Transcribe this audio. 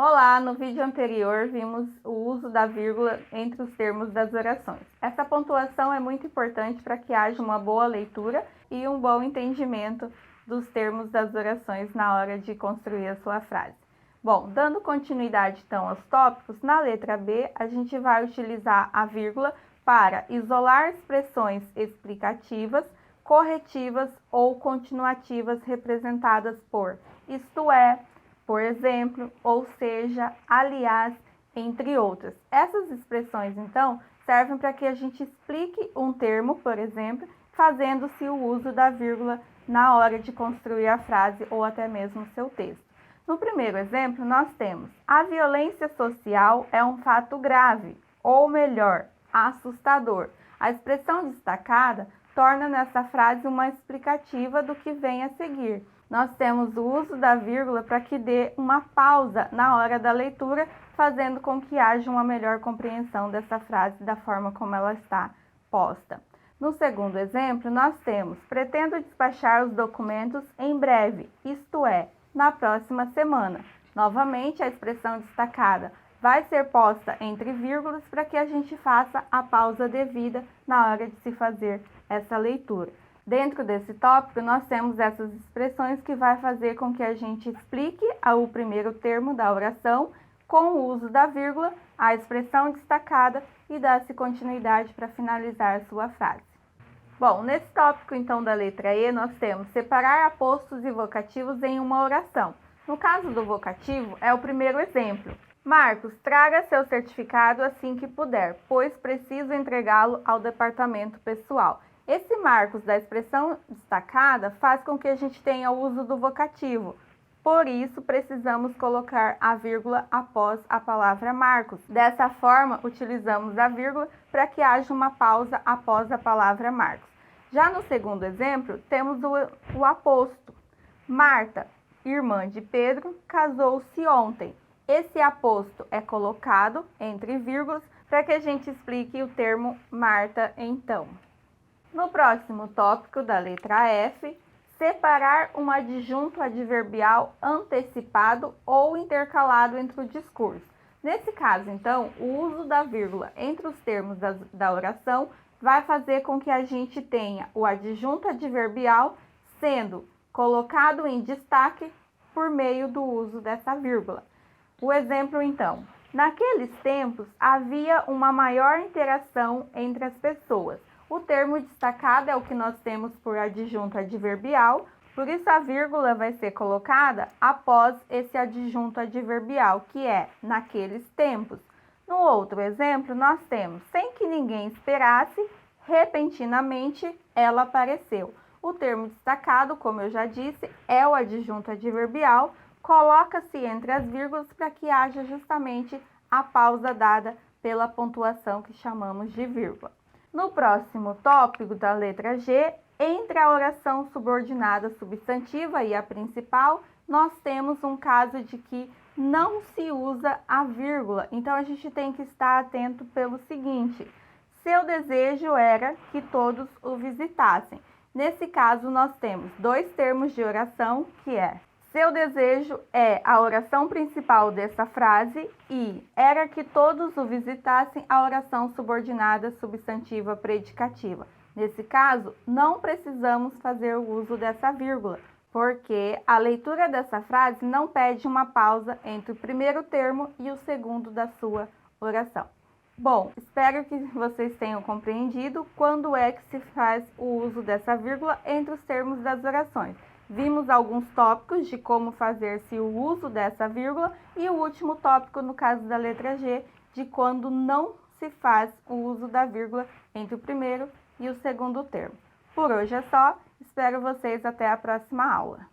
Olá, no vídeo anterior vimos o uso da vírgula entre os termos das orações. Essa pontuação é muito importante para que haja uma boa leitura e um bom entendimento dos termos das orações na hora de construir a sua frase. Bom, dando continuidade então aos tópicos, na letra B a gente vai utilizar a vírgula para isolar expressões explicativas, corretivas ou continuativas representadas por isto é, por exemplo, ou seja, aliás, entre outras. Essas expressões, então, servem para que a gente explique um termo, por exemplo, fazendo-se o uso da vírgula na hora de construir a frase ou até mesmo o seu texto. No primeiro exemplo, nós temos: a violência social é um fato grave, ou melhor, assustador. A expressão destacada torna nessa frase uma explicativa do que vem a seguir. Nós temos o uso da vírgula para que dê uma pausa na hora da leitura, fazendo com que haja uma melhor compreensão dessa frase da forma como ela está posta. No segundo exemplo, nós temos: pretendo despachar os documentos em breve, isto é, na próxima semana. Novamente, a expressão destacada vai ser posta entre vírgulas para que a gente faça a pausa devida na hora de se fazer essa leitura. Dentro desse tópico, nós temos essas expressões que vai fazer com que a gente explique o primeiro termo da oração com o uso da vírgula, a expressão destacada e dá-se continuidade para finalizar a sua frase. Bom, nesse tópico então da letra E, nós temos separar apostos e vocativos em uma oração. No caso do vocativo, é o primeiro exemplo. Marcos, traga seu certificado assim que puder, pois preciso entregá-lo ao departamento pessoal. Esse Marcos da expressão destacada faz com que a gente tenha o uso do vocativo. Por isso, precisamos colocar a vírgula após a palavra Marcos. Dessa forma, utilizamos a vírgula para que haja uma pausa após a palavra Marcos. Já no segundo exemplo, temos o aposto. Marta, irmã de Pedro, casou-se ontem. Esse aposto é colocado entre vírgulas para que a gente explique o termo Marta então. No próximo tópico da letra F, separar um adjunto adverbial antecipado ou intercalado entre o discurso. Nesse caso, então, o uso da vírgula entre os termos da oração vai fazer com que a gente tenha o adjunto adverbial sendo colocado em destaque por meio do uso dessa vírgula. O exemplo, então: naqueles tempos havia uma maior interação entre as pessoas. O termo destacado é o que nós temos por adjunto adverbial, por isso a vírgula vai ser colocada após esse adjunto adverbial, que é naqueles tempos. No outro exemplo, nós temos: sem que ninguém esperasse, repentinamente ela apareceu. O termo destacado, como eu já disse, é o adjunto adverbial, coloca-se entre as vírgulas para que haja justamente a pausa dada pela pontuação que chamamos de vírgula. No próximo tópico da letra G, entre a oração subordinada substantiva e a principal, nós temos um caso de que não se usa a vírgula. Então, a gente tem que estar atento pelo seguinte: seu desejo era que todos o visitassem. Nesse caso, nós temos dois termos de oração, que é: seu desejo é a oração principal dessa frase e era que todos o visitassem, a oração subordinada substantiva predicativa. Nesse caso, não precisamos fazer o uso dessa vírgula, porque a leitura dessa frase não pede uma pausa entre o primeiro termo e o segundo da sua oração. Bom, espero que vocês tenham compreendido quando é que se faz o uso dessa vírgula entre os termos das orações. Vimos alguns tópicos de como fazer-se o uso dessa vírgula e o último tópico, no caso da letra G, de quando não se faz o uso da vírgula entre o primeiro e o segundo termo. Por hoje é só, espero vocês até a próxima aula.